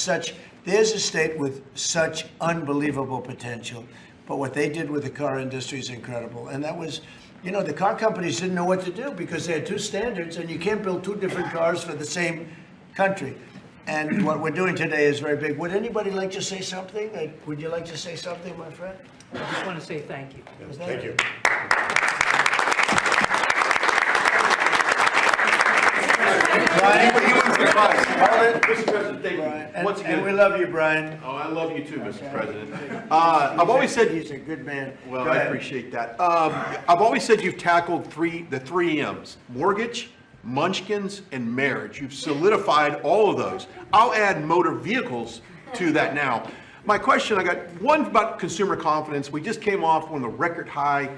there's a state with such unbelievable potential. But what they did with the car industry is incredible. And that was, you know, the car companies didn't know what to do because they had 2 standards, and you can't build 2 different cars for the same country. And what we're doing today is very big. Would anybody like to say something? Would you like to say something, my friend? I just want to say thank you. Thank you. Mr. President, thank Brian, you. Once and again. we love you, Brian. Oh, I love you too, Mr. President. I've always said. He's a good man. Well, Go I ahead. appreciate that. I've always said you've tackled the three M's: mortgage, munchkins, and marriage. You've solidified all of those. I'll add motor vehicles to that now. My question, I got one about consumer confidence. We just came off on the record high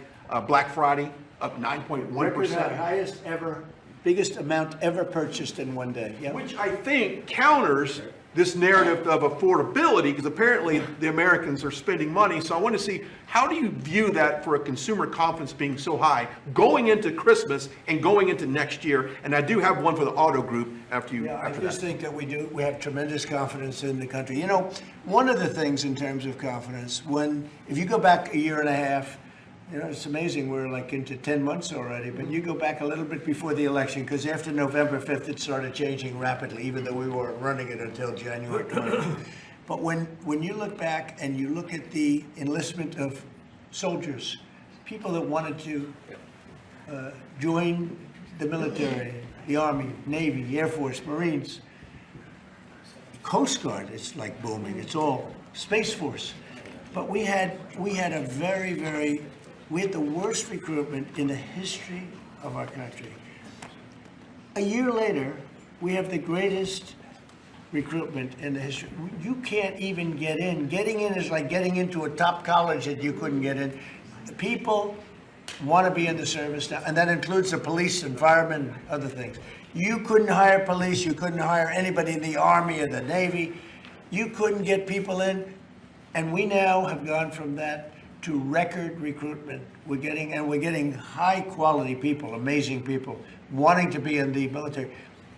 Black Friday, up 9.1%. Record high, highest ever, biggest amount ever purchased in one day. Yep. Which I think counters this narrative of affordability, because apparently the Americans are spending money. So I want to see, how do you view that for a consumer confidence being so high going into Christmas and going into next year? And I do have one for the auto group after you. Yeah, I after just that. think that we have tremendous confidence in the country. You know, one of the things in terms of confidence, if you go back a year and a half, you know, it's amazing, we're like into 10 months already, but you go back a little bit before the election, because after November 5th, it started changing rapidly, even though we weren't running it until January 20th. But when you look back and you look at the enlistment of soldiers, people that wanted to join the military, the Army, Navy, Air Force, Marines, Coast Guard, it's like booming, it's all Space Force. But we had the worst recruitment in the history of our country. A year later, we have the greatest recruitment in the history. You can't even get in. Getting in is like getting into a top college that you couldn't get in. People want to be in the service now, and that includes the police and firemen, other things. You couldn't hire police, you couldn't hire anybody in the Army or the Navy. You couldn't get people in, and we now have gone from that to record recruitment. We're getting high quality people, amazing people, wanting to be in the military.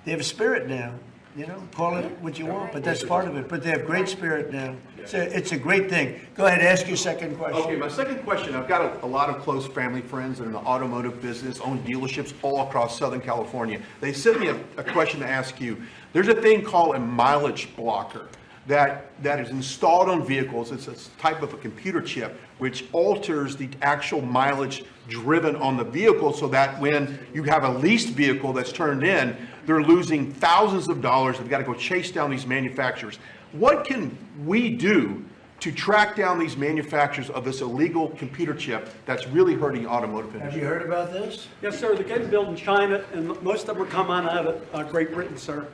They have a spirit now, you know, call it what you want, but that's part of it. But they have great spirit now. It's a great thing. Go ahead, ask your second question. Okay, my second question, I've got a lot of close family friends that are in the automotive business, own dealerships all across Southern California. They sent me a question to ask you. There's a thing called a mileage blocker that is installed on vehicles. It's a type of a computer chip which alters the actual mileage driven on the vehicle, so that when you have a leased vehicle that's turned in, they're losing thousands of dollars. They've got to go chase down these manufacturers. What can we do to track down these manufacturers of this illegal computer chip that's really hurting automotive industry? Have you heard about this? Yes, sir. They're getting built in China, and most of them are coming out of Great Britain, sir.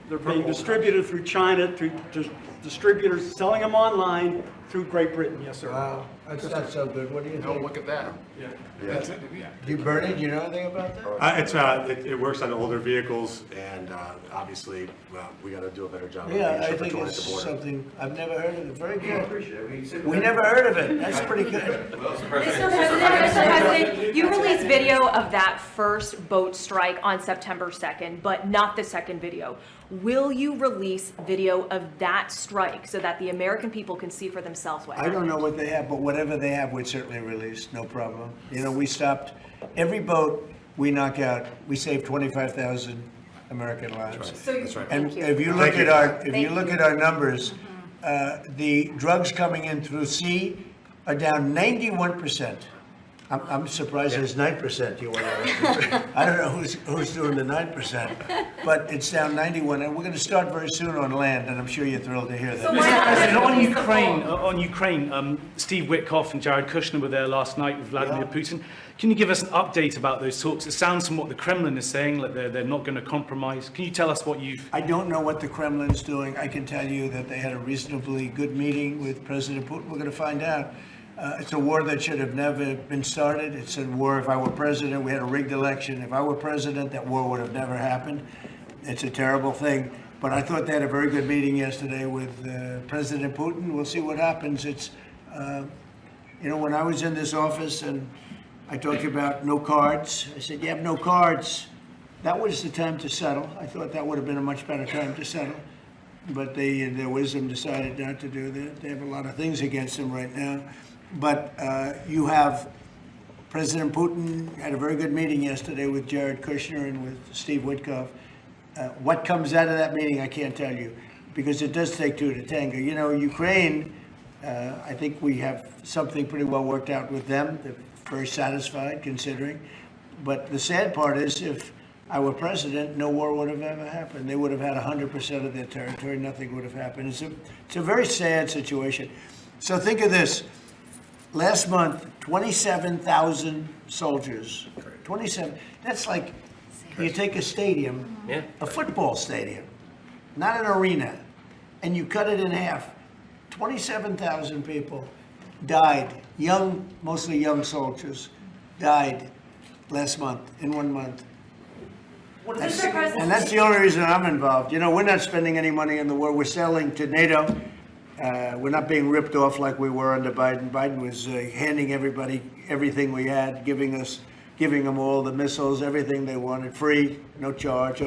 They're being distributed through China, through distributors selling them online through Great Britain. Yes, sir. Wow, that's not so good. What do you think? Look at that. Bernie, do you know anything about that? It works on older vehicles, and obviously, we got to do a better job. of Yeah, making I sure think we're it's controlling the border. something, I've never heard of it. Very good. We never heard of it. That's pretty good. Mr. President, you released video of that first boat strike on September 2nd, but not the second video. Will you release video of that strike so that the American people can see for themselves what I happened? don't know what they have, but whatever they have, we'd certainly release, no problem. You know, we stopped, every boat we knock out, we save 25,000 American lives. So you- And Thank you. if you look at our numbers, the drugs coming in through sea are down 91%. I'm surprised there's 9%. You want to? I don't know who's doing the 9%, but it's down 91, and we're going to start very soon on land, and I'm sure you're thrilled to hear that. Mr. President, on Ukraine, Steve Witkoff and Jared Kushner were there last night with Vladimir Putin. Can you give us an update about those talks? It sounds from what the Kremlin is saying that they're not going to compromise. Can you tell us what you've... I don't know what the Kremlin's doing. I can tell you that they had a reasonably good meeting with President Putin. We're going to find out. It's a war that should have never been started. It's a war, if I were president, we had a rigged election. If I were president, that war would have never happened. It's a terrible thing. But I thought they had a very good meeting yesterday with President Putin. We'll see what happens. It's, you know, when I was in this office and I talked about no cards, I said, you have no cards. That was the time to settle. I thought that would have been a much better time to settle. But they, in their wisdom, decided not to do that. They have a lot of things against them right now. But you have President Putin had a very good meeting yesterday with Jared Kushner and with Steve Witkoff. What comes out of that meeting, I can't tell you, because it does take two to tango. You know, Ukraine, I think we have something pretty well worked out with them. They're very satisfied, considering. But the sad part is, if our president, no war would have ever happened. They would have had 100% of their territory. Nothing would have happened. It's a very sad situation. So think of this. Last month, 27,000 soldiers. 27. That's like you take a stadium, a football stadium, not an arena, and you cut it in half. 27,000 people died, young, mostly young soldiers, died last month, in 1 month. And that's the only reason I'm involved. You know, we're not spending any money in the war. We're selling to NATO. We're not being ripped off like we were under Biden. Biden was handing everybody everything we had, giving them all the missiles, everything they wanted, free, no charge.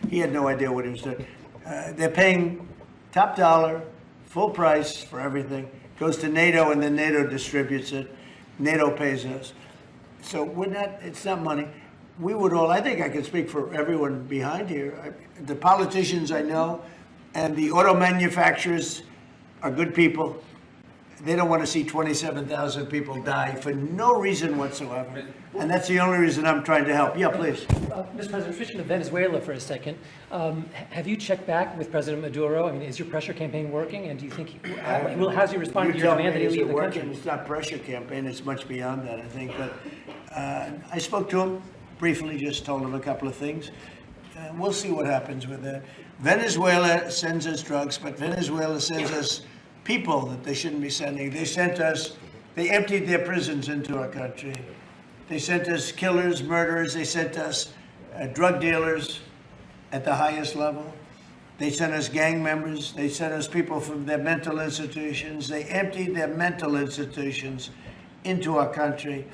He had no idea what he was doing. They're paying top dollar, full price for everything. Goes to NATO, and then NATO distributes it. NATO pays us. So it's not money. We would all, I think I can speak for everyone behind here. The politicians I know and the auto manufacturers are good people. They don't want to see 27,000 people die for no reason whatsoever. And that's the only reason I'm trying to help. Yeah, please. Mr. President, switching to Venezuela for a second. Have you checked back with President Maduro? I mean, is your pressure campaign working? And do you think, how's he responding to your demand that he leave the country? It's not pressure campaign, it's much beyond that, I think. But I spoke to him briefly, just told him a couple of things. We'll see what happens with that. Venezuela sends us drugs, but Venezuela sends us people that they shouldn't be sending. They emptied their prisons into our country. They sent us killers, murderers. They sent us drug dealers at the highest level. They sent us gang members. They sent us people from their mental institutions. They emptied their mental institutions into our country.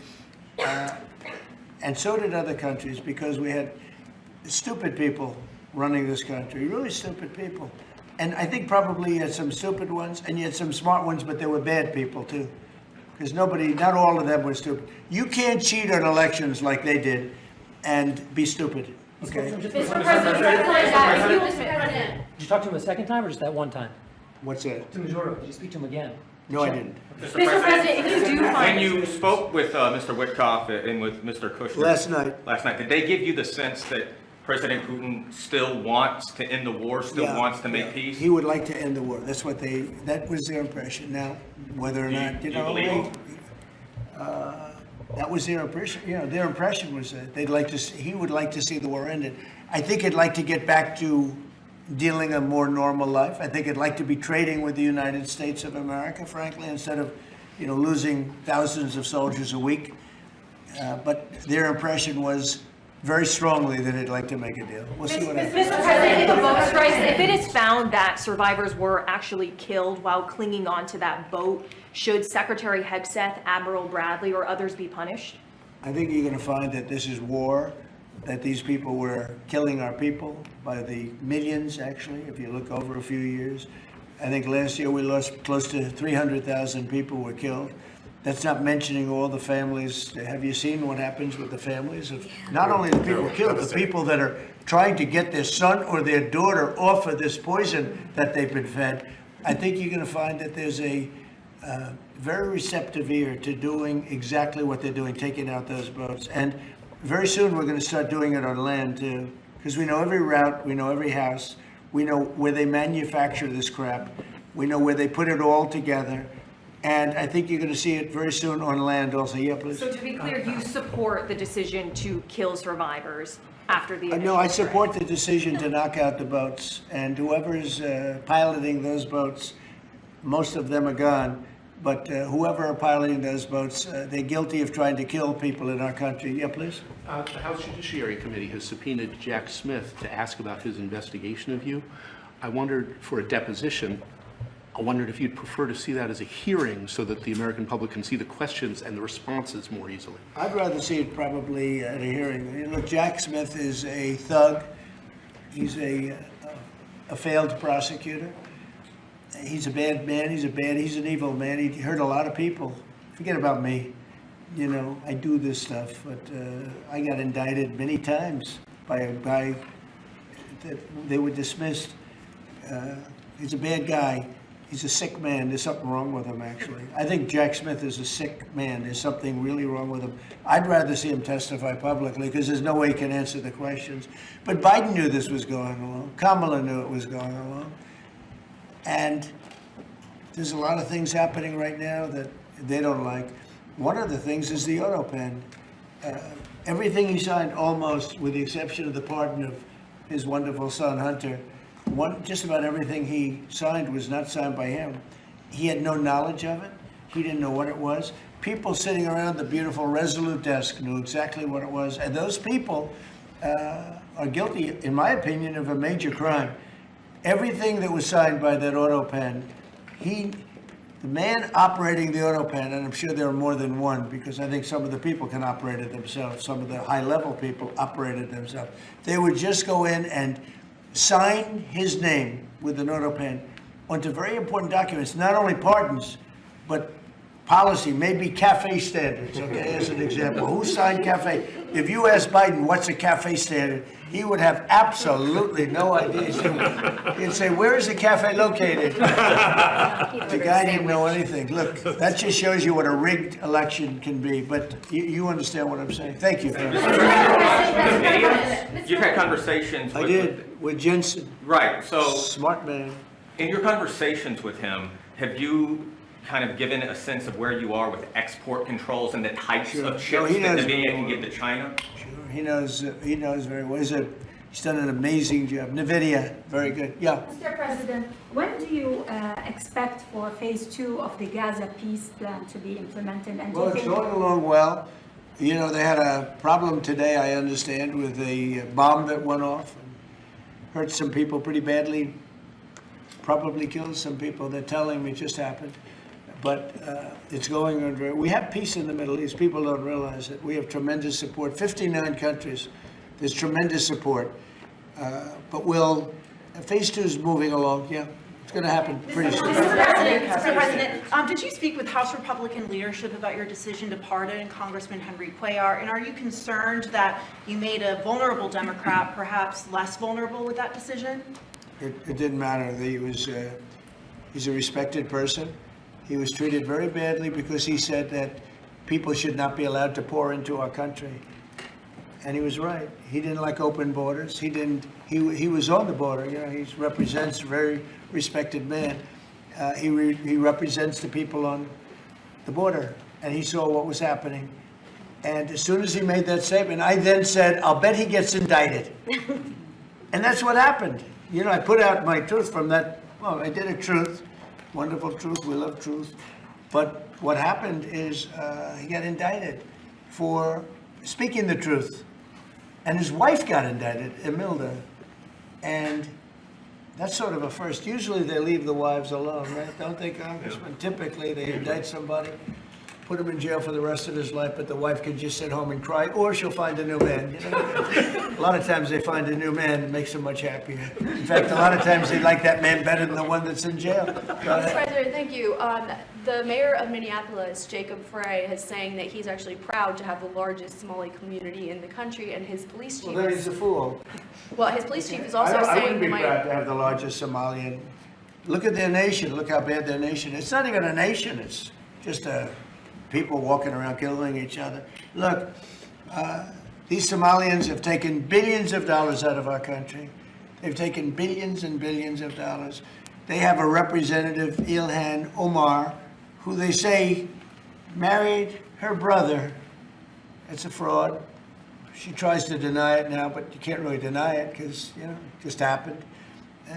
And so did other countries, because we had stupid people running this country, really stupid people. And I think probably you had some stupid ones, and you had some smart ones, but they were bad people too. Because not all of them were stupid. You can't cheat on elections like they did and be stupid, okay? Mr. President, did you talk to him a second time or just that one time? What's that? To Maduro, did you speak to him again? No, I didn't. Mr. President, if you do find... When you spoke with Mr. Witkoff and with Mr. Kushner... Last night, did they give you the sense that President Putin still wants to end the war, wants to make peace? He would like to end the war. That was their impression. Now, whether or not, do you believe him? That was their impression. Their impression was that he would like to see the war ended. I think he'd like to get back to dealing a more normal life. I think he'd like to be trading with the United States of America, frankly, instead of, losing thousands of soldiers a week. But their impression was very strongly that he'd like to make a deal. We'll see what happens. Mr. President, if it is found that survivors were actually killed while clinging onto that boat, should Secretary Hegseth, Admiral Bradley, or others be punished? I think you're going to find that this is war, that these people were killing our people by the millions, actually, if you look over a few years. I think last year we lost close to 300,000 people were killed. That's not mentioning all the families. Have you seen what happens with the families of not only the people killed, the people that are trying to get their son or their daughter off of this poison that they've been fed? I think you're going to find that there's a very receptive ear to doing exactly what they're doing, taking out those boats. And very soon we're going to start doing it on land too, because we know every route, we know every house, we know where they manufacture this crap, we know where they put it all together. And I think you're going to see it very soon on land also. Yeah, please. So to be clear, you support the decision to kill survivors after the initial No, I strike? support the decision to knock out the boats. And whoever is piloting those boats, most of them are gone. But whoever are piloting those boats, they're guilty of trying to kill people in our country. Yeah, please. The House Judiciary Committee has subpoenaed Jack Smith to ask about his investigation of you. I wondered, for a deposition, I wondered if you'd prefer to see that as a hearing so that the American public can see the questions and the responses more easily. I'd rather see it probably at a hearing. Look, Jack Smith is a thug. He's a failed prosecutor. He's a bad man. He's an evil man. He hurt a lot of people. Forget about me. I do this stuff, but I got indicted many times by a guy that they were dismissed. He's a bad guy. He's a sick man. There's something wrong with him, actually. I think Jack Smith is a sick man. There's something really wrong with him. I'd rather see him testify publicly because there's no way he can answer the questions. But Biden knew this was going along. Kamala knew it was going along. And there's a lot of things happening right now that they don't like. One of the things is the auto pen. Everything he signed, almost, with the exception of the pardon of his wonderful son, Hunter, just about everything he signed was not signed by him. He had no knowledge of it. He didn't know what it was. People sitting around the beautiful Resolute desk knew exactly what it was. And those people are guilty, in my opinion, of a major crime. Everything that was signed by that auto pen, the man operating the auto pen, and I'm sure there are more than one, because I think some of the people can operate it themselves. Some of the high-level people operate it themselves. They would just go in and sign his name with an auto pen onto very important documents, not only pardons, but policy, maybe CAFE standards, okay, as an example. Who signed CAFE? If you ask Biden, what's a CAFE standard, he would have absolutely no idea. He'd say, where is the CAFE located? The guy didn't know anything. Look, that just shows you what a rigged election can be, but you understand what I'm saying. Thank you. You've had conversations with... I did, with Jensen. Right, so... Smart man. In your conversations with him, have you kind of given a sense of where you are with export controls and the types of chips that NVIDIA can give to China? Sure, he knows very well. He's done an amazing job. NVIDIA, very good. Yeah. Mr. President, when do you expect for phase 2 of the Gaza peace plan to be implemented? And Well, it's going along well. You know, they had a problem today, I understand, with a bomb that went off and hurt some people pretty badly, probably killed some people. They're telling me it just happened. But it's going on very. We have peace in the Middle East. People don't realize it. We have tremendous support. 59 countries. There's tremendous support. But phase 2 is moving along. Yeah, it's going to happen pretty soon. Mr. President, did you speak with House Republican leadership about your decision to pardon Congressman Henry Cuellar? And are you concerned that you made a vulnerable Democrat perhaps less vulnerable with that decision? It didn't matter. He's a respected person. He was treated very badly because he said that people should not be allowed to pour into our country. And he was right. He didn't like open borders. He was on the border. You know, he represents a very respected man. He represents the people on the border. And he saw what was happening. And as soon as he made that statement, I then said, I'll bet he gets indicted. And that's what happened. You know, I put out my truth from that. Well, I did a truth. Wonderful truth, we love truth. But what happened is he got indicted for speaking the truth. And his wife got indicted, Imelda. And that's sort of a first. Usually they leave the wives alone, right? Don't they, Congressman? Typically they indict somebody, put him in jail for the rest of his life, but the wife can just sit home and cry, or she'll find a new man. You know? A lot of times they find a new man that makes them much happier. In fact, a lot of times they like that man better than the one that's in jail. Mr. President, thank you. The mayor of Minneapolis, Jacob Frey, is saying that he's actually proud to have the largest Somali community in the country, and his police chief. Well, then he's a fool. Well, his police chief is also I saying. wouldn't be proud to have the largest Somalian. Look at their nation. Look how bad their nation is. It's not even a nation. It's just people walking around killing each other. Look, these Somalians have taken billions of dollars out of our country. They've taken billions and billions of dollars. They have a representative, Ilhan Omar, who they say married her brother. It's a fraud. She tries to deny it now, but you can't really deny it because, you know, it just happened.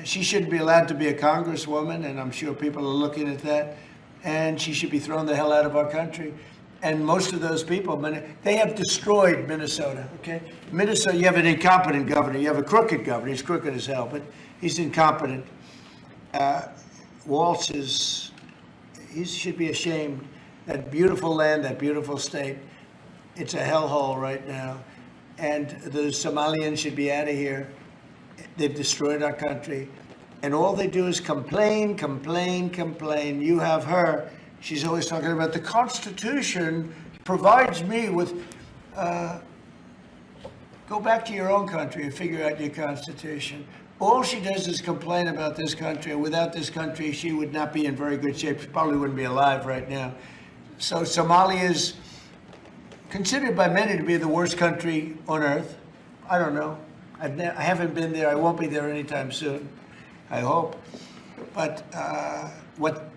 She shouldn't be allowed to be a congresswoman, and I'm sure people are looking at that. And she should be thrown the hell out of our country. And most of those people, they have destroyed Minnesota, okay? Minnesota, you have an incompetent governor. You have a crooked governor. He's crooked as hell, but he's incompetent. Walz he should be ashamed. That beautiful land, that beautiful state, it's a hellhole right now. And the Somalians should be out of here. They've destroyed our country. And all they do is complain, complain, complain. You have her. She's always talking about the Constitution provides me with Go back to your own country and figure out your constitution. All she does is complain about this country, and without this country, she would not be in very good shape. She probably wouldn't be alive right now. So Somalia is considered by many to be the worst country on earth. I don't know. I haven't been there. I won't be there anytime soon, I hope. But what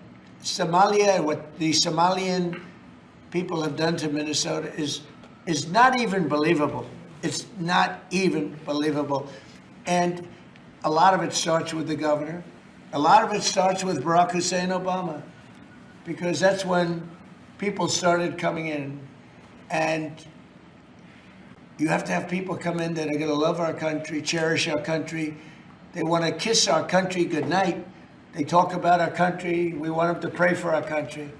Somalia, what the Somalian people have done to Minnesota is not even believable. It's not even believable. And a lot of it starts with the governor. A lot of it starts with Barack Hussein Obama, because that's when people started coming in. And you have to have people come in that are going to love our country, cherish our country. They want to kiss our country goodnight. They talk about our country. We want them to pray for our country.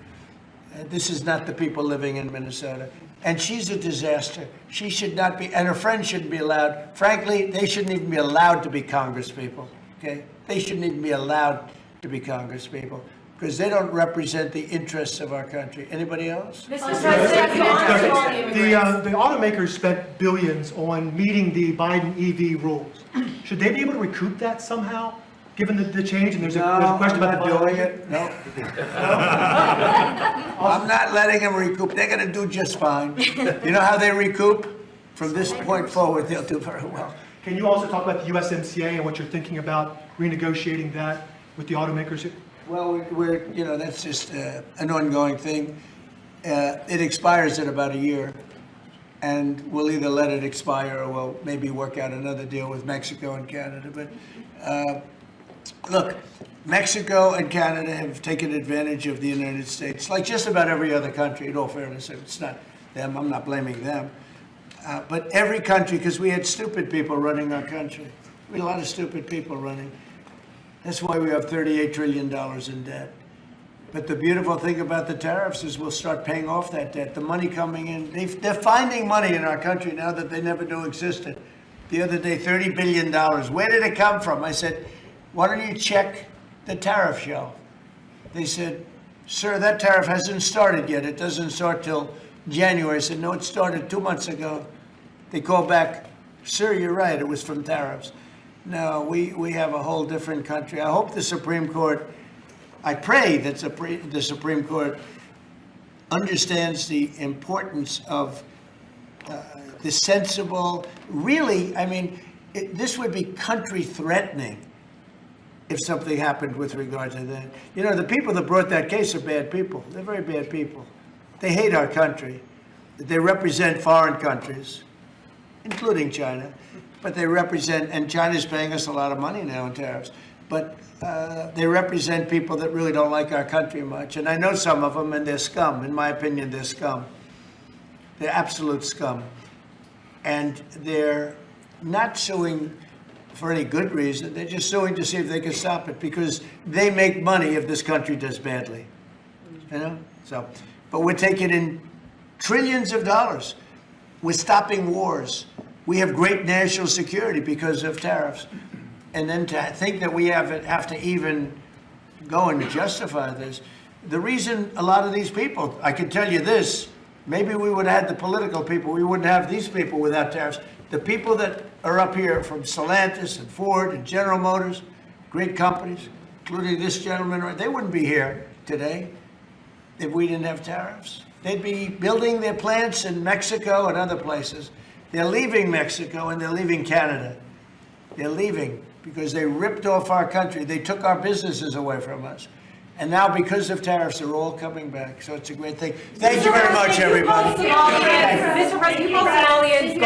This is not the people living in Minnesota. And she's a disaster. She should not be, and her friends shouldn't be allowed. Frankly, they shouldn't even be allowed to be congresspeople, okay? They shouldn't even be allowed to be congresspeople, because they don't represent the interests of our country. Anybody else? Mr. President, the automakers spent billions on meeting the Biden EV rules. Should they be able to recoup that somehow, given the change? And there's a question about the doing it. No. I'm not letting them recoup. They're going to do just fine. You know how they recoup? From this point forward, they'll do very well. Can you also talk about the USMCA and what you're thinking about renegotiating that with the automakers? Well, that's just an ongoing thing. It expires in about a year, and we'll either let it expire or we'll maybe work out another deal with Mexico and Canada. But look, Mexico and Canada have taken advantage of the United States, like just about every other country, in all fairness. It's not them, I'm not blaming them. But every country, because we had stupid people running our country. We had a lot of stupid people running. That's why we have $38 trillion in debt. But the beautiful thing about the tariffs is we'll start paying off that debt. The money coming in, they're finding money in our country now that they never knew existed. The other day, $30 billion. Where did it come from? I said, why don't you check the tariff show? They said, sir, that tariff hasn't started yet. It doesn't start till January. I said, no, it started 2 months ago. They called back, sir, you're right, it was from tariffs. No, we have a whole different country. I hope the Supreme Court, I pray that the Supreme Court understands the importance of the sensible, really, I mean, this would be country threatening if something happened with regard to that. You know, the people that brought that case are bad people. They're very bad people. They hate our country. They represent foreign countries, including China. But they represent, and China's paying us a lot of money now in tariffs, but they represent people that really don't like our country much. And I know some of them, and they're scum. In my opinion, they're scum. They're absolute scum. And they're not suing for any good reason. They're just suing to see if they can stop it, because they make money if this country does badly. You know? So, but we're taking in trillions of dollars. We're stopping wars. We have great national security because of tariffs. And then to think that we have to even go and justify this. The reason a lot of these people, I can tell you this, maybe we would have had the political people, we wouldn't have these people without tariffs. The people that are up here from Stellantis and Ford and General Motors, great companies, including this gentleman, they wouldn't be here today if we didn't have tariffs. They'd be building their plants in Mexico and other places. They're leaving Mexico and they're leaving Canada. They're leaving because they ripped off our country. They took our businesses away from us. And now because of tariffs, they're all coming back. So it's a great thing. Thank you very much, everybody. Mr. President, you call Somalians